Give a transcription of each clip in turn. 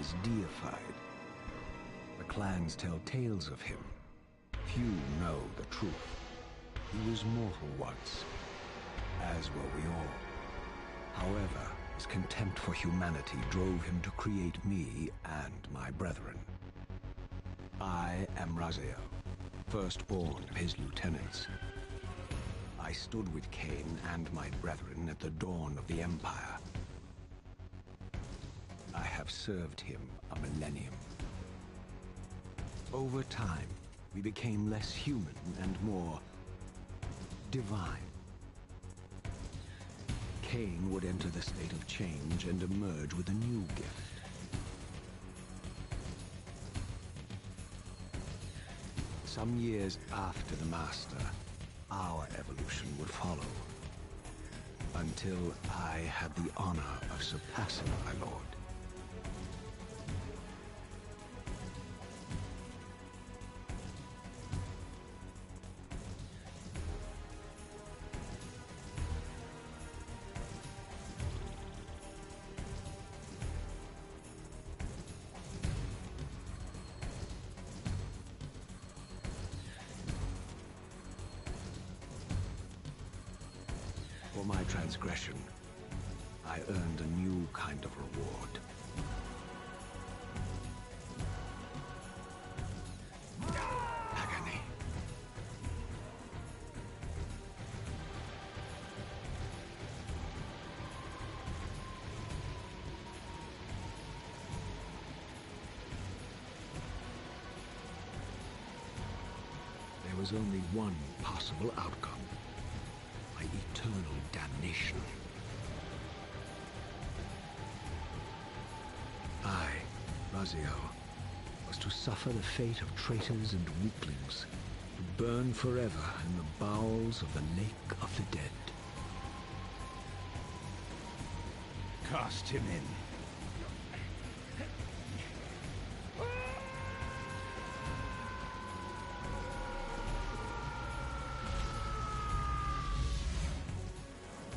is deified. The clans tell tales of him. Few know the truth. He was mortal once, as were we all. However, his contempt for humanity drove him to create me and my brethren. I am Raziel, firstborn of his lieutenants. I stood with Kain and my brethren at the dawn of the Empire. I have served him a millennium. Over time, we became less human and more divine. Kain would enter the state of change and emerge with a new gift. Some years after the Master, our evolution would follow, until I had the honor of surpassing my lord. For my transgression, I earned a new kind of reward. Agony. There was only one possible outcome. My eternal damnation. I, Raziel, was to suffer the fate of traitors and weaklings, to burn forever in the bowels of the Lake of the Dead. Cast him in.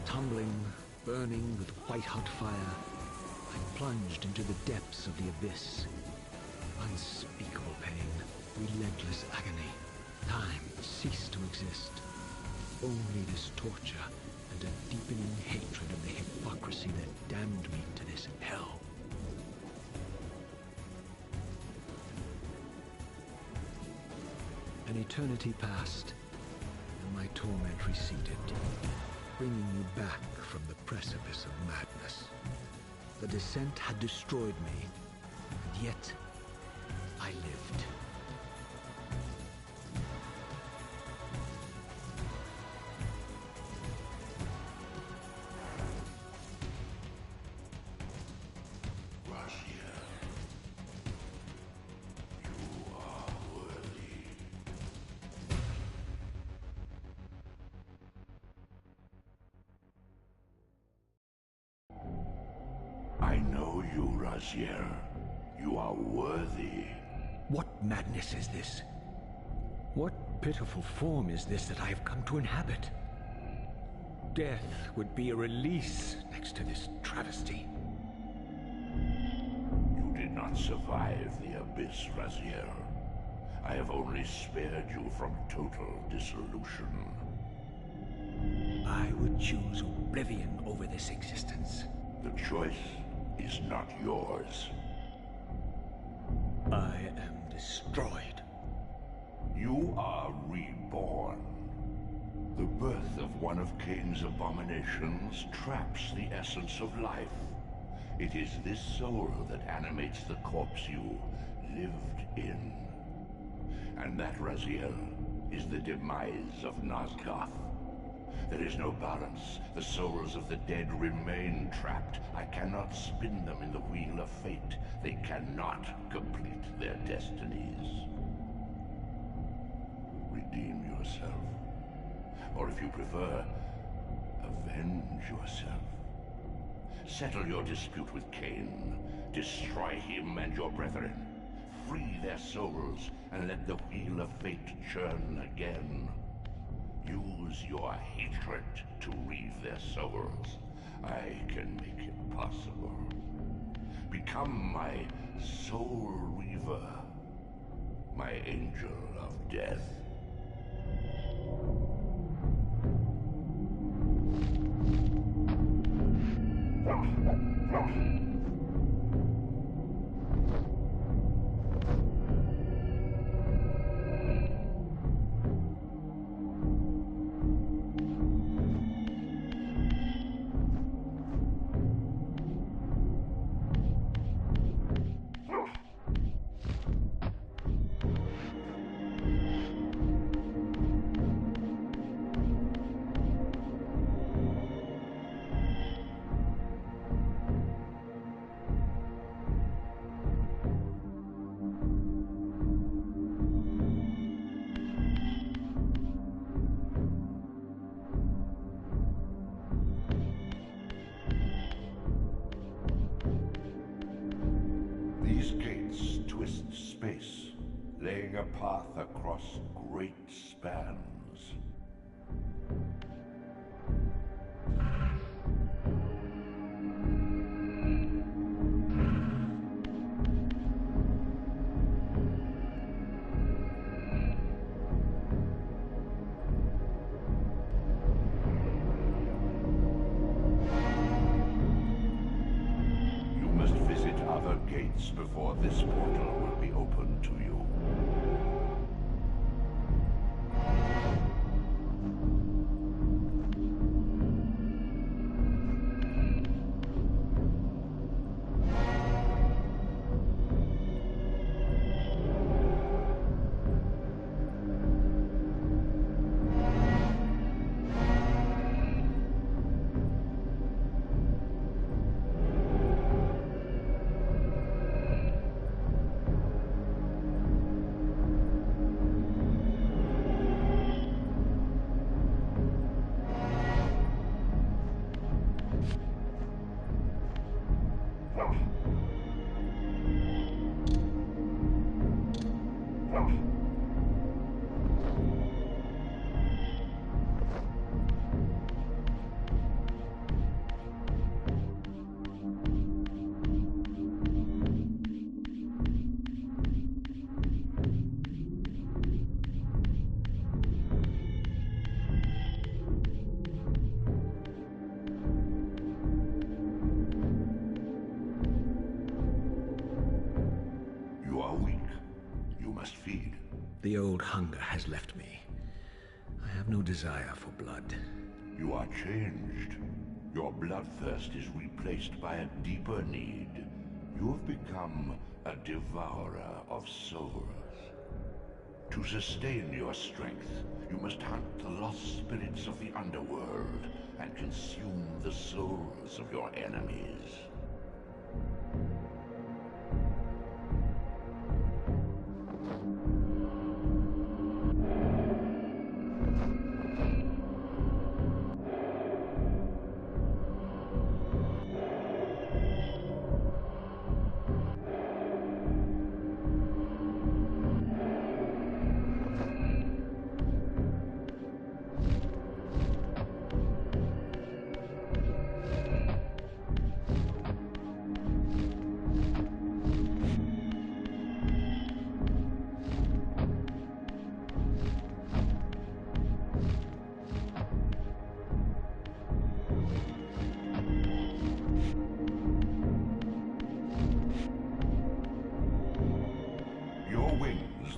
Tumbling, burning with white-hot fire, I plunged into the depths of the abyss. Unspeakable pain, relentless agony. Time ceased to exist. Only this torture and a deepening hatred of the hypocrisy that damned me to this hell. An eternity passed, and my torment receded, bringing me back from the precipice of madness. The descent had destroyed me, and yet I lived. I know you, Raziel. You are worthy. What madness is this? What pitiful form is this that I have come to inhabit? Death would be a release next to this travesty. You did not survive the abyss, Raziel. I have only spared you from total dissolution. I would choose oblivion over this existence. The choice is not yours. I am destroyed. You are reborn. The birth of one of Kain's abominations traps the essence of life. It is this soul that animates the corpse you lived in. And that, Raziel, is the demise of Nosgoth. There is no balance. The souls of the dead remain trapped. I cannot spin them in the wheel of fate. They cannot complete their destinies. Redeem yourself. Or if you prefer, avenge yourself. Settle your dispute with Kain. Destroy him and your brethren. Free their souls and let the wheel of fate churn again. Use your hatred to reave their souls. I can make it possible. Become my soul Reaver, my angel of death. These gates twist space, laying a path across great spans. Gates before this portal will be open to you. The old hunger has left me. I have no desire for blood. You are changed. Your bloodthirst is replaced by a deeper need. You have become a devourer of souls. To sustain your strength, you must hunt the lost spirits of the underworld and consume the souls of your enemies.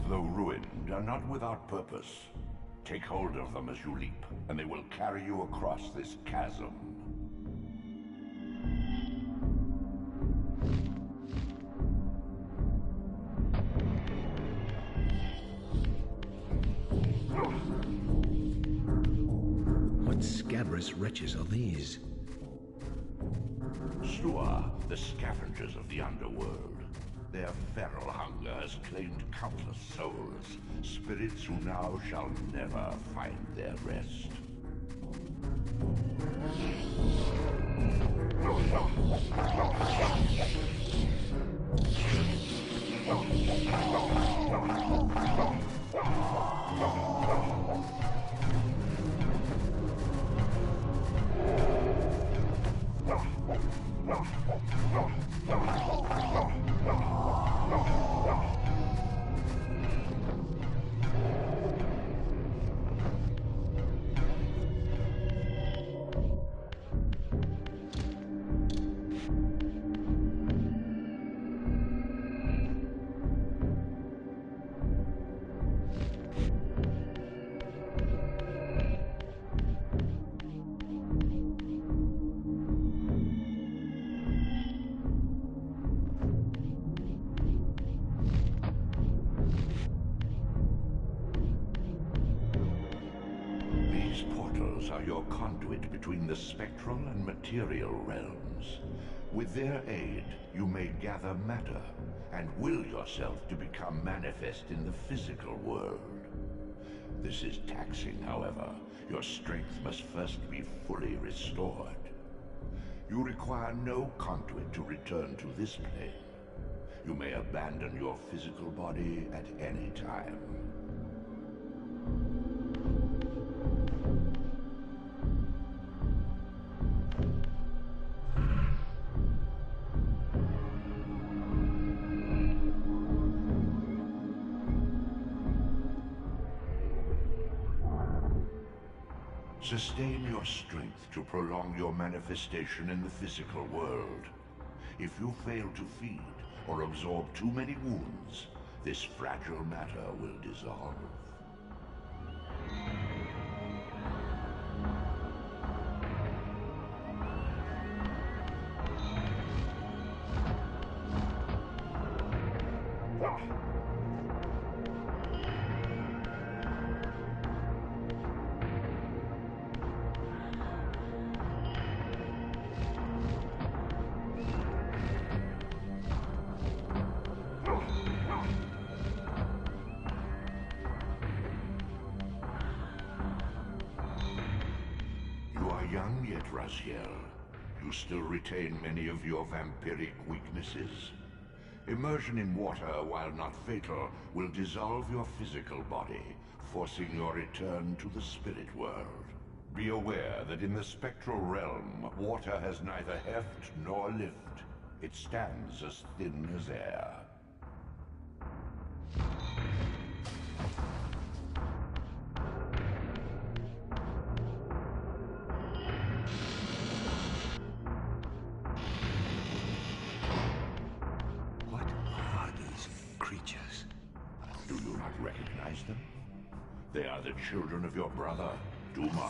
Though ruined, are not without purpose. Take hold of them as you leap, and they will carry you across this chasm. What scabrous wretches are these? Slua, the scavengers of the underworld. Their feral hunger has claimed countless souls, spirits who now shall never find their rest. souls are your conduit between the spectral and material realms. With their aid, you may gather matter and will yourself to become manifest in the physical world. This is taxing, however. Your strength must first be fully restored. You require no conduit to return to this plane. You may abandon your physical body at any time. Sustain your strength to prolong your manifestation in the physical world. If you fail to feed or absorb too many wounds, this fragile matter will dissolve. Young yet, Raziel, you still retain many of your vampiric weaknesses. Immersion in water, while not fatal, will dissolve your physical body, forcing your return to the spirit world. Be aware that in the spectral realm, water has neither heft nor lift. It stands as thin as air. Do you not recognize them? They are the children of your brother, Duma.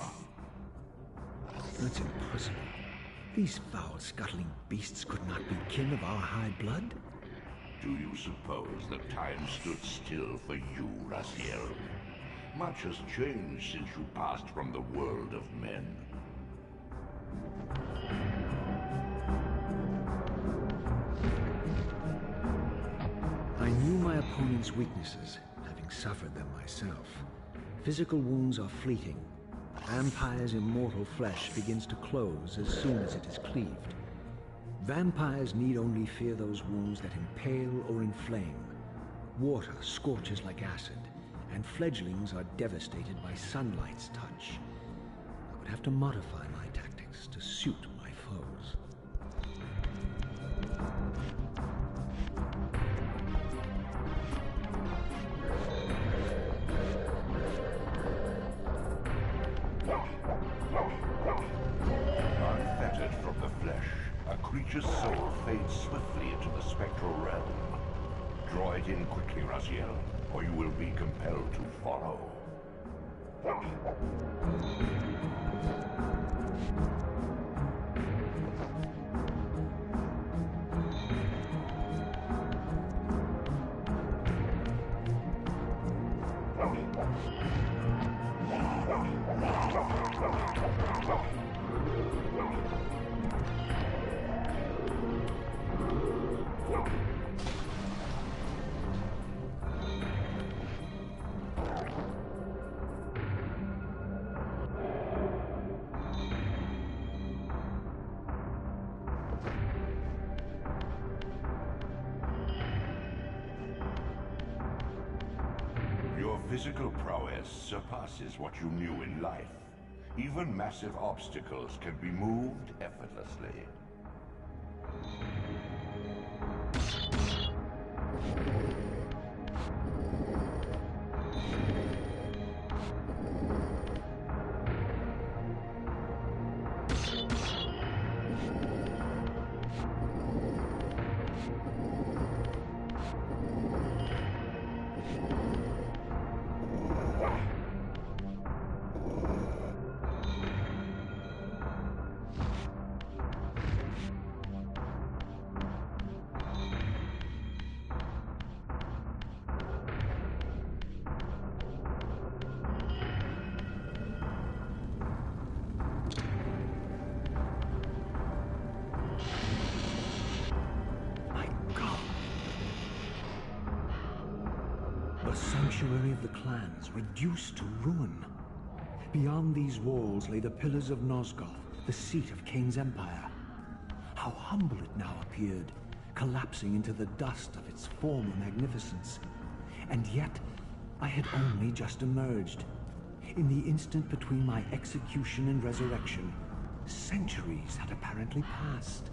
That's impossible. These foul, scuttling beasts could not be kin of our high blood? Do you suppose that time stood still for you, Raziel? Much has changed since you passed from the world of men. I knew my opponent's weaknesses, having suffered them myself. Physical wounds are fleeting. Vampire's immortal flesh begins to close as soon as it is cleaved. Vampires need only fear those wounds that impale or inflame. Water scorches like acid, and fledglings are devastated by sunlight's touch. I would have to modify my tactics to suit my foes. Unfettered from the flesh, a creature's soul fades swiftly into the spectral realm. Draw it in quickly, Raziel, or you will be compelled to follow. Your physical prowess surpasses what you knew in life. Even massive obstacles can be moved effortlessly. sanctuary of the clans reduced to ruin. Beyond these walls lay the pillars of Nosgoth, the seat of Kain's empire. How humble it now appeared, collapsing into the dust of its former magnificence. And yet, I had only just emerged. In the instant between my execution and resurrection, centuries had apparently passed.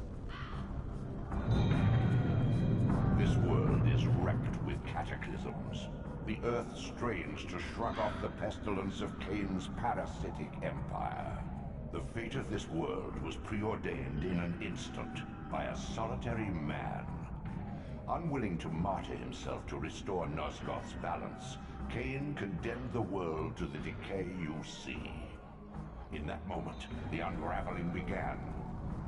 This world is wrecked with cataclysms. The earth strains to shrug off the pestilence of Kain's parasitic empire. The fate of this world was preordained in an instant by a solitary man. Unwilling to martyr himself to restore Nosgoth's balance, Kain condemned the world to the decay you see. In that moment, the unraveling began.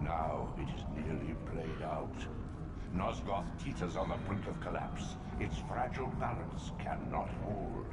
Now it is nearly played out. Nosgoth teeters on the brink of collapse. Its fragile balance cannot hold.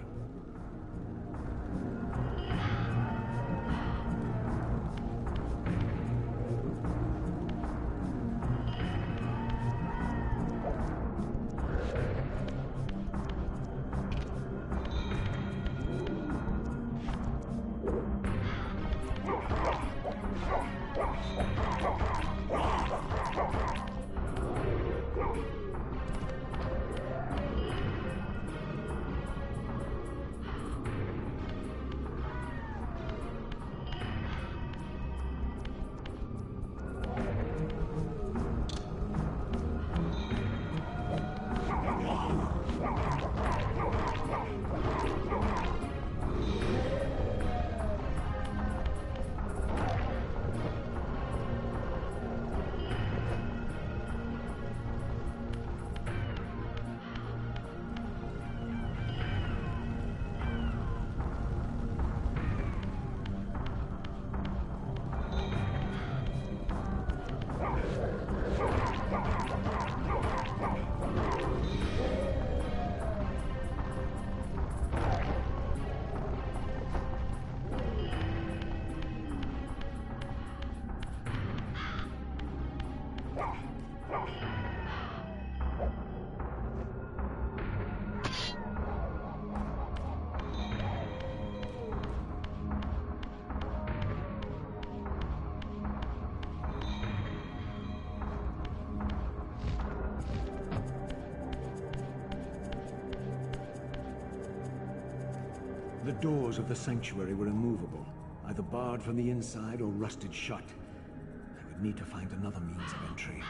The doors of the sanctuary were immovable, either barred from the inside or rusted shut. I would need to find another means of entry.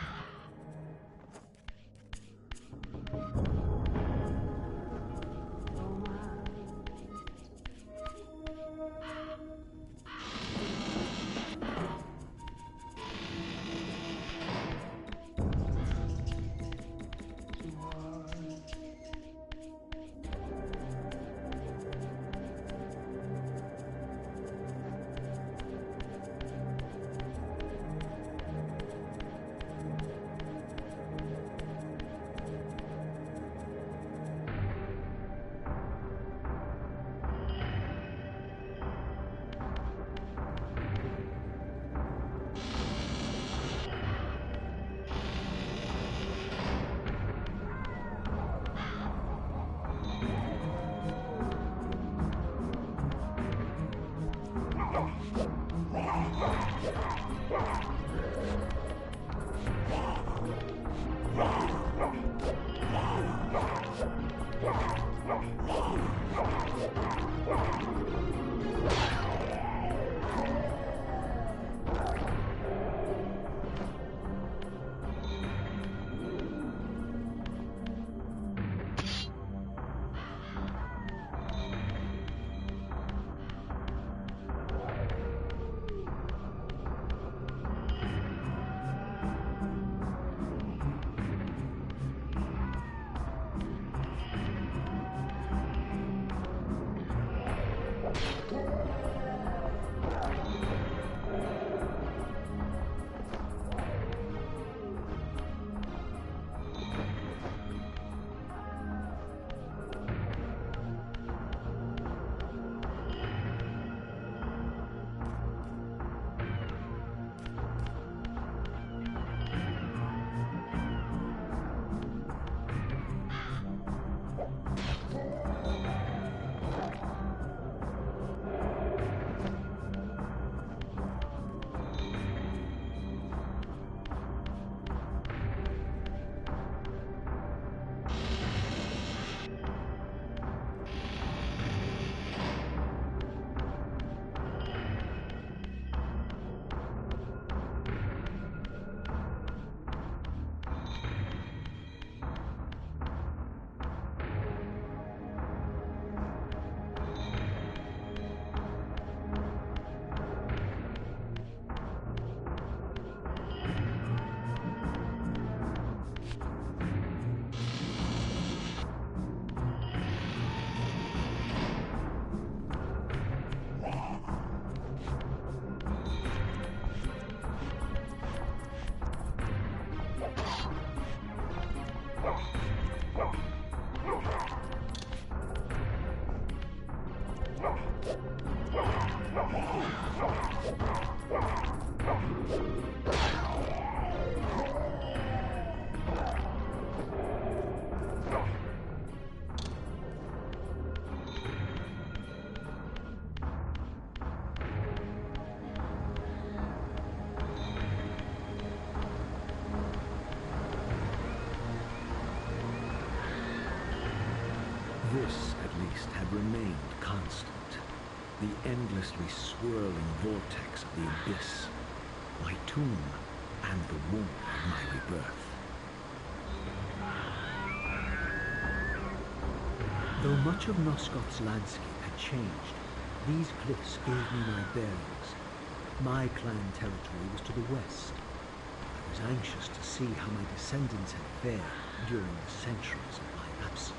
This, at least, had remained constant. The endlessly swirling vortex of the abyss, my tomb, and the womb of my rebirth. Though much of Nosgoth's landscape had changed, these cliffs gave me my bearings. My clan territory was to the west. I was anxious to see how my descendants had fared during the centuries of my absence.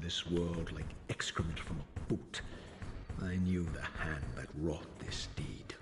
This world like excrement from a boot. I knew the hand that wrought this deed.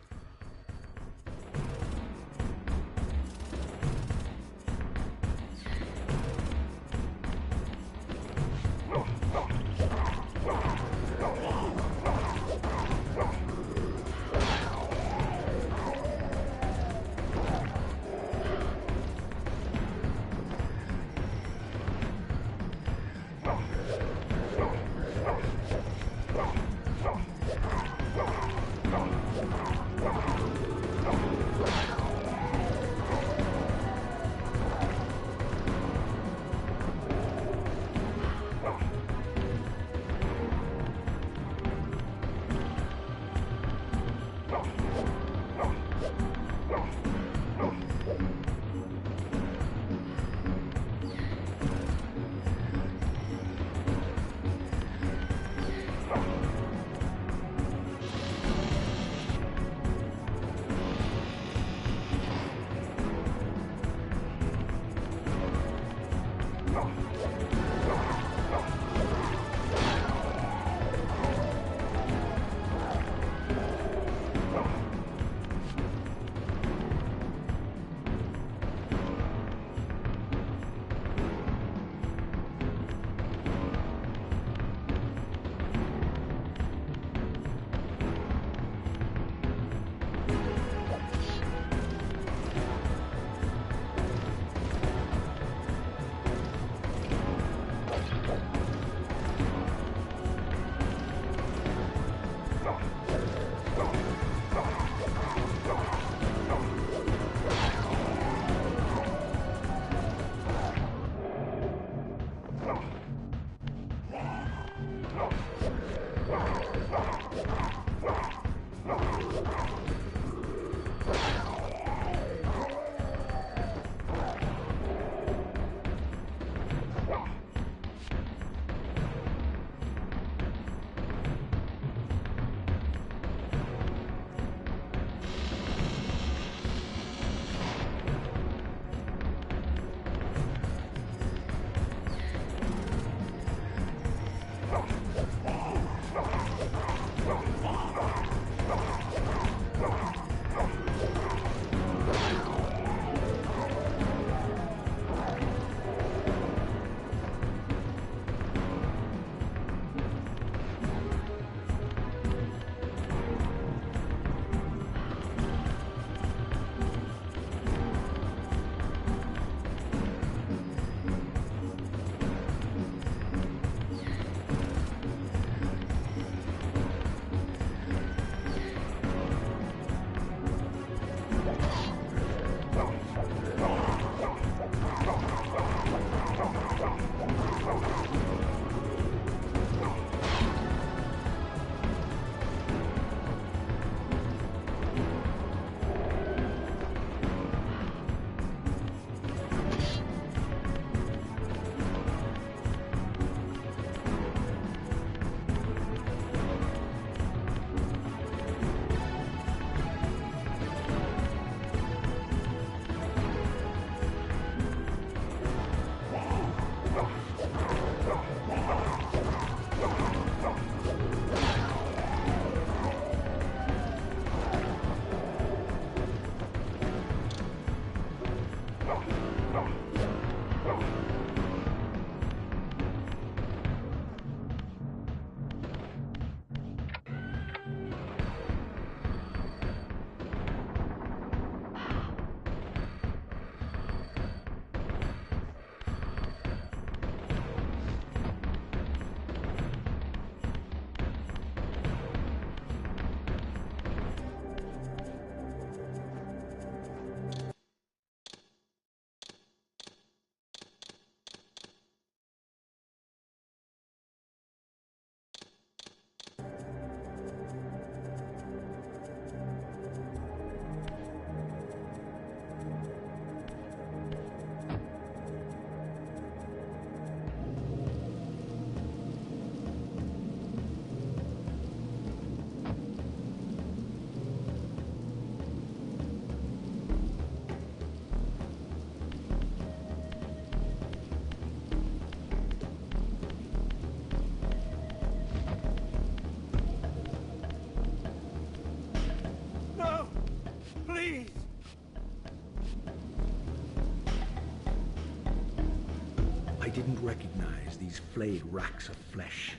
didn't recognize these flayed racks of flesh.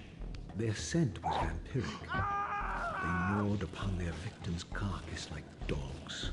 Their scent was vampiric. They gnawed upon their victim's carcass like dogs.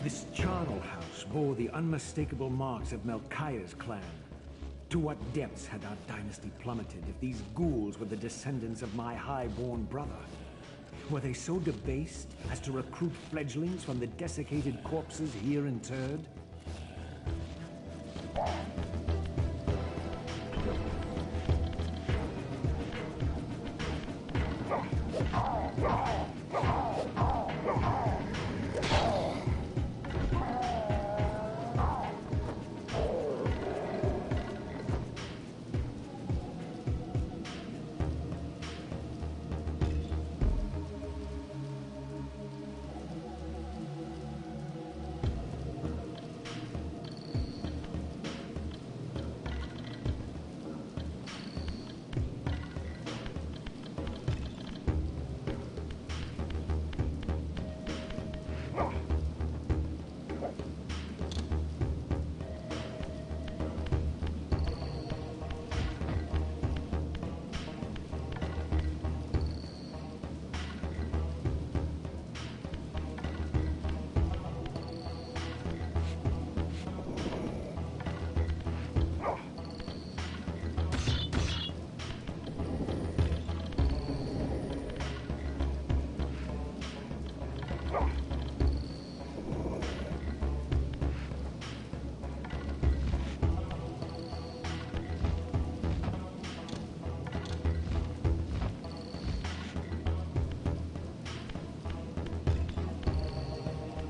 This charnel house bore the unmistakable marks of Melchiah's clan. To what depths had our dynasty plummeted if these ghouls were the descendants of my high-born brother? Were they so debased as to recruit fledglings from the desiccated corpses here interred?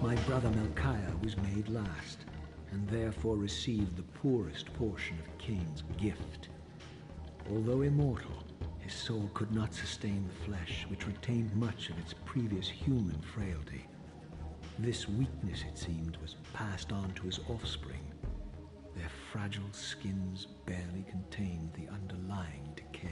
My brother Melchiah was made last, and therefore received the poorest portion of Kain's gift. Although immortal, his soul could not sustain the flesh, which retained much of its previous human frailty. This weakness, it seemed, was passed on to his offspring. Their fragile skins barely contained the underlying decay.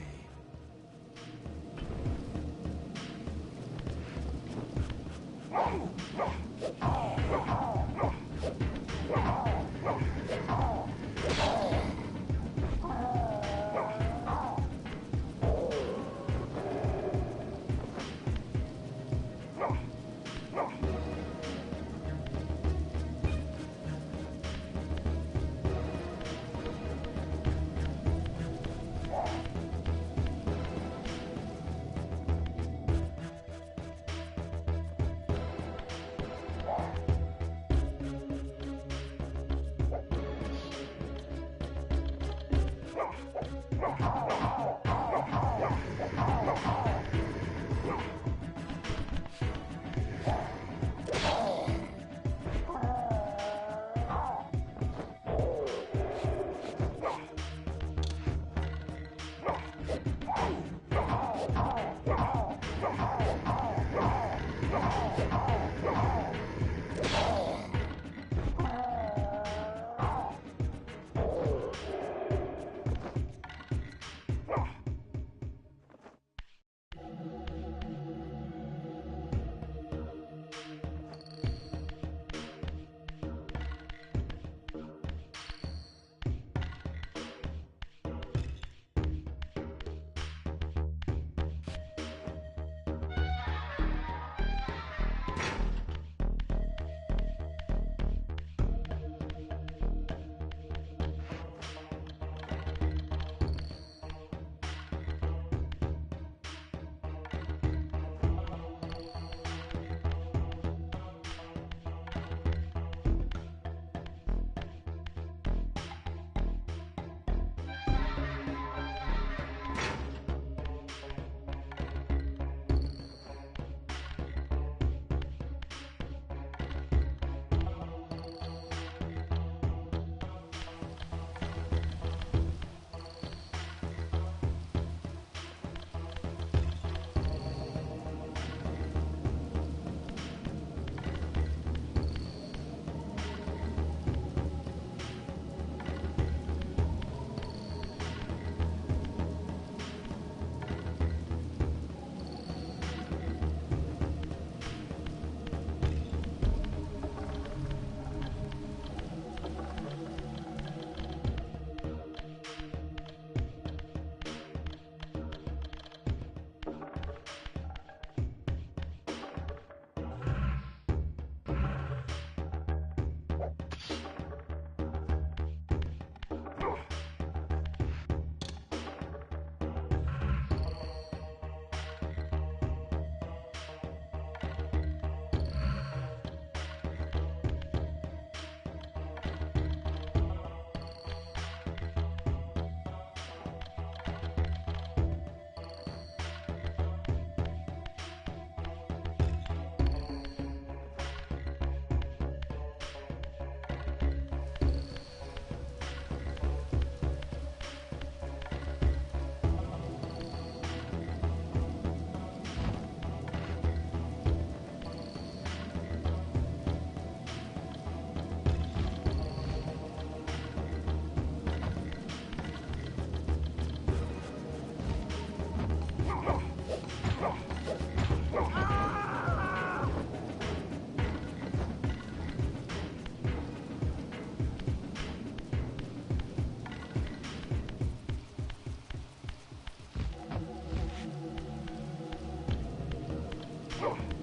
Ugh.